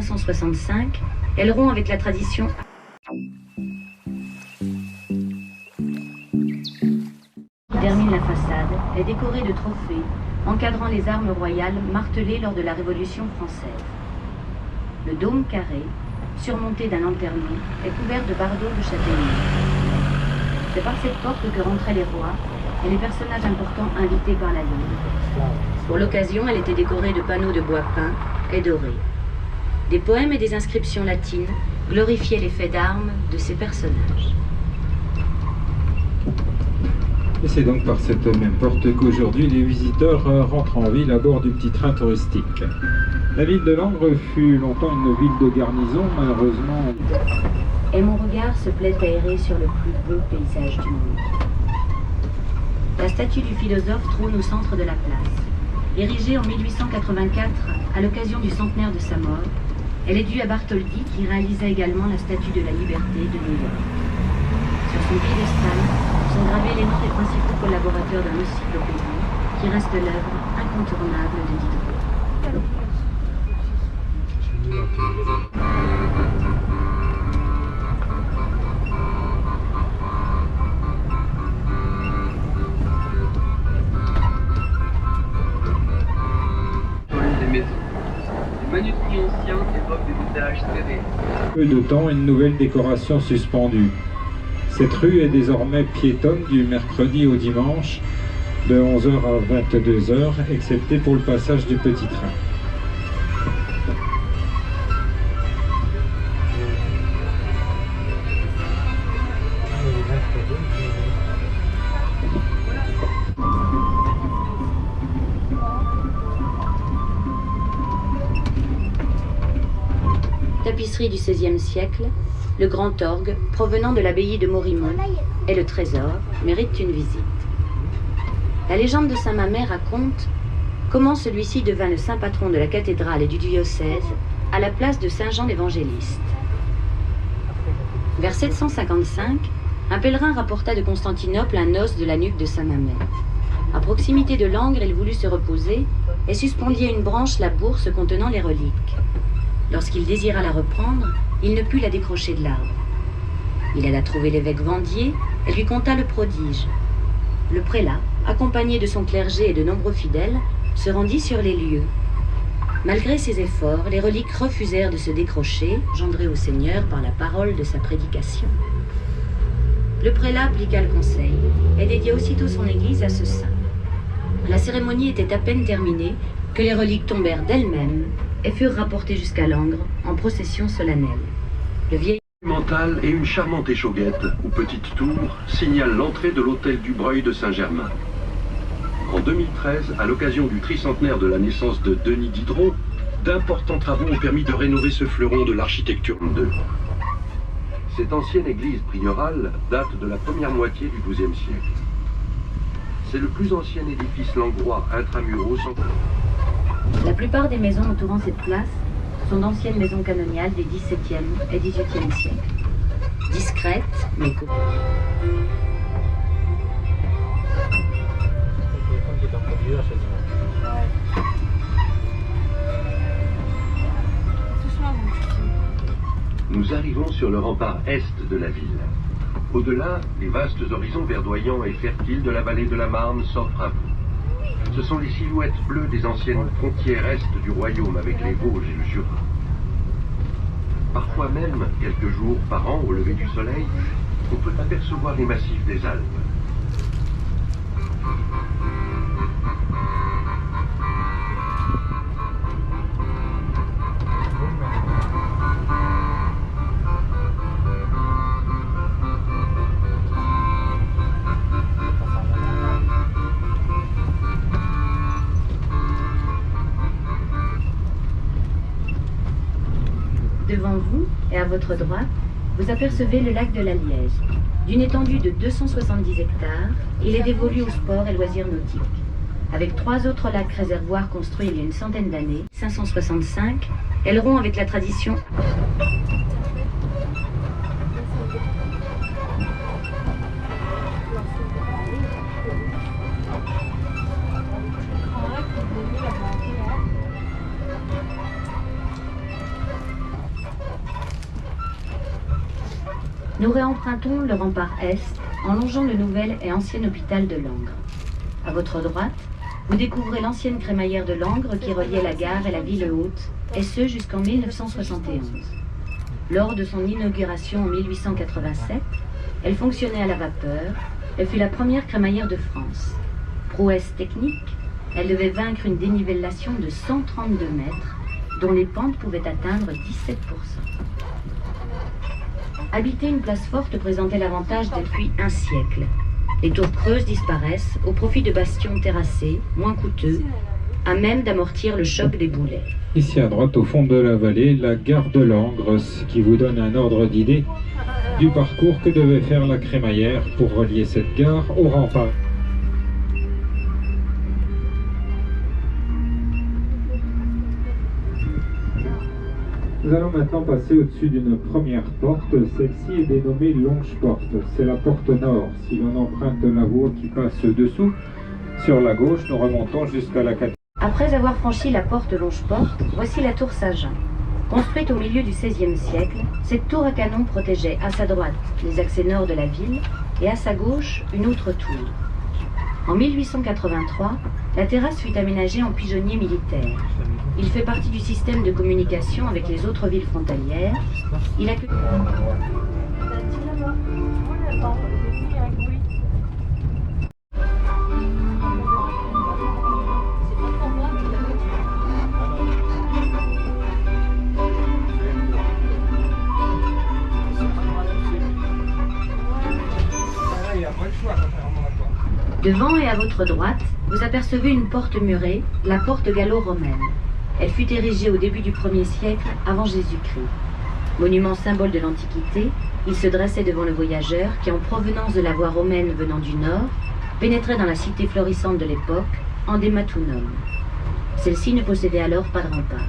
565, elle rompt avec la tradition. Qui termine la façade est décorée de trophées encadrant les armes royales martelées lors de la Révolution française. Le dôme carré, surmonté d'un lanternon, est couvert de bardeaux de châtaigniers. C'est par cette porte que rentraient les rois et les personnages importants invités par la ville. Pour l'occasion, elle était décorée de panneaux de bois peint et dorés. Des poèmes et des inscriptions latines glorifiaient les faits d'armes de ces personnages. Et c'est donc par cette même porte qu'aujourd'hui les visiteurs rentrent en ville à bord du petit train touristique. La ville de Langres fut longtemps une ville de garnison, malheureusement. Et mon regard se plaît à errer sur le plus beau paysage du monde. La statue du philosophe trône au centre de la place. Érigée en 1884 à l'occasion du centenaire de sa mort, elle est due à Bartholdi qui réalisa également la statue de la liberté de New York. Sur son piédestal sont gravés les noms des principaux collaborateurs de l'encyclopédie, qui reste l'œuvre incontournable de Diderot. Les manuscrits anciens évoquent des visages serrés. Peu de temps, une nouvelle décoration suspendue. Cette rue est désormais piétonne du mercredi au dimanche, de 11h à 22h, excepté pour le passage du petit train. Tapisserie du XVIe siècle, le grand orgue provenant de l'abbaye de Morimont et le trésor méritent une visite. La légende de Saint-Mamet raconte comment celui-ci devint le saint patron de la cathédrale et du diocèse à la place de Saint Jean l'Évangéliste. Vers 755, un pèlerin rapporta de Constantinople un os de la nuque de Saint-Mamet. À proximité de Langres, il voulut se reposer et suspendit à une branche la bourse contenant les reliques. Lorsqu'il désira la reprendre, il ne put la décrocher de l'arbre. Il alla trouver l'évêque Vendier et lui conta le prodige. Le prélat, accompagné de son clergé et de nombreux fidèles, se rendit sur les lieux. Malgré ses efforts, les reliques refusèrent de se décrocher, gendrées au Seigneur par la parole de sa prédication. Le prélat appliqua le conseil et dédia aussitôt son église à ce saint. La cérémonie était à peine terminée que les reliques tombèrent d'elles-mêmes et furent rapportées jusqu'à Langres en procession solennelle. Le vieil monumental et une charmante échauguette ou petite tour signalent l'entrée de l'hôtel du Breuil de Saint-Germain. En 2013, à l'occasion du tricentenaire de la naissance de Denis Diderot, d'importants travaux ont permis de rénover ce fleuron de l'architecture de. Cette ancienne église priorale date de la première moitié du XIIe siècle. C'est le plus ancien édifice langrois intramuros. La plupart des maisons entourant cette place sont d'anciennes maisons canoniales des XVIIe et XVIIIe siècles. Discrètes, mais Nous arrivons sur le rempart est de la ville. Au-delà, les vastes horizons verdoyants et fertiles de la vallée de la Marne s'offrent à vous. Ce sont les silhouettes bleues des anciennes frontières est du royaume avec les Vosges et le Jura. Parfois même, quelques jours par an, au lever du soleil, on peut apercevoir les massifs des Alpes. devant vous et à votre droite, vous apercevez le lac de la Liège. D'une étendue de 270 hectares, il est dévolu au sport et loisirs nautiques. Avec 3 autres lacs réservoirs construits il y a une centaine d'années, 565, elle rompt avec la tradition. Nous réempruntons le rempart Est en longeant le nouvel et ancien hôpital de Langres. À votre droite, vous découvrez l'ancienne crémaillère de Langres qui reliait la gare et la ville haute, et ce jusqu'en 1971. Lors de son inauguration en 1887, elle fonctionnait à la vapeur. Elle fut la première crémaillère de France. Prouesse technique, elle devait vaincre une dénivellation de 132 mètres, dont les pentes pouvaient atteindre 17%. Habiter une place forte présentait l'avantage depuis un siècle. Les tours creuses disparaissent au profit de bastions terrassés, moins coûteux, à même d'amortir le choc des boulets. Ici à droite, au fond de la vallée, la gare de Langres, ce qui vous donne un ordre d'idée du parcours que devait faire la crémaillère pour relier cette gare au rempart. Nous allons maintenant passer au-dessus d'une première porte. Celle-ci est dénommée Longe-Porte. C'est la porte nord. Si l'on emprunte la voie qui passe dessous, sur la gauche, nous remontons jusqu'à la cathédrale. Après avoir franchi la porte Longe-Porte, voici la tour Saint-Jean. Construite au milieu du XVIe siècle, cette tour à canon protégeait à sa droite les accès nord de la ville et à sa gauche une autre tour. En 1883, la terrasse fut aménagée en pigeonnier militaire. Il fait partie du système de communication avec les autres villes frontalières. Il accueille... Devant et à votre droite, vous apercevez une porte murée, la porte gallo-romaine. Elle fut érigée au début du 1er siècle avant Jésus-Christ. Monument symbole de l'Antiquité, il se dressait devant le voyageur qui, en provenance de la voie romaine venant du nord, pénétrait dans la cité florissante de l'époque, Andematunum. Celle-ci ne possédait alors pas de rempart.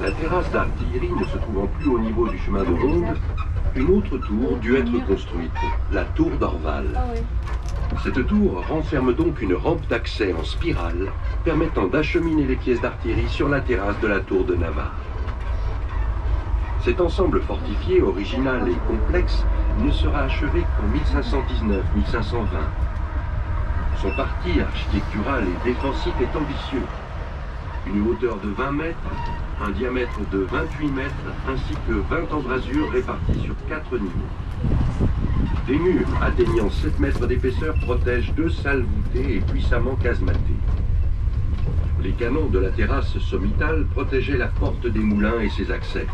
La terrasse d'artillerie ne se trouvant plus au niveau du chemin de ronde, une autre tour dut être construite, la tour d'Orval. Cette tour renferme donc une rampe d'accès en spirale permettant d'acheminer les pièces d'artillerie sur la terrasse de la tour de Navarre. Cet ensemble fortifié, original et complexe, ne sera achevé qu'en 1519-1520. Son parti architectural et défensif est ambitieux. Une hauteur de 20 mètres, un diamètre de 28 mètres, ainsi que 20 embrasures réparties sur 4 niveaux. Des murs atteignant 7 mètres d'épaisseur protègent 2 salles voûtées et puissamment casematées. Les canons de la terrasse sommitale protégeaient la porte des moulins et ses accès.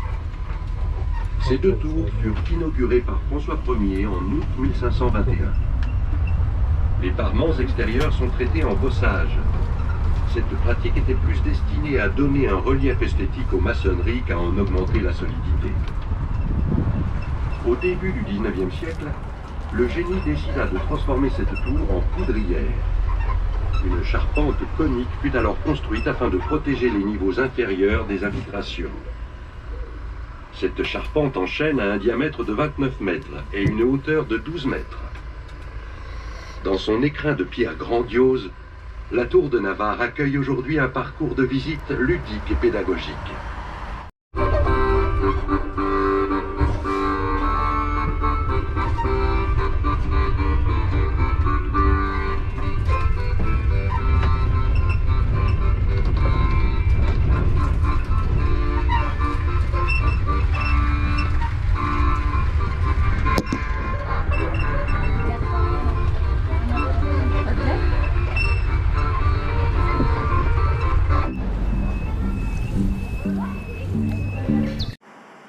Ces 2 tours furent inaugurées par François Ier en août 1521. Les parements extérieurs sont traités en bossage. Cette pratique était plus destinée à donner un relief esthétique aux maçonneries qu'à en augmenter la solidité. Au début du XIXe siècle, le génie décida de transformer cette tour en poudrière. Une charpente conique fut alors construite afin de protéger les niveaux inférieurs des infiltrations. Cette charpente en chêne a un diamètre de 29 mètres et une hauteur de 12 mètres. Dans son écrin de pierre grandiose, la tour de Navarre accueille aujourd'hui un parcours de visite ludique et pédagogique.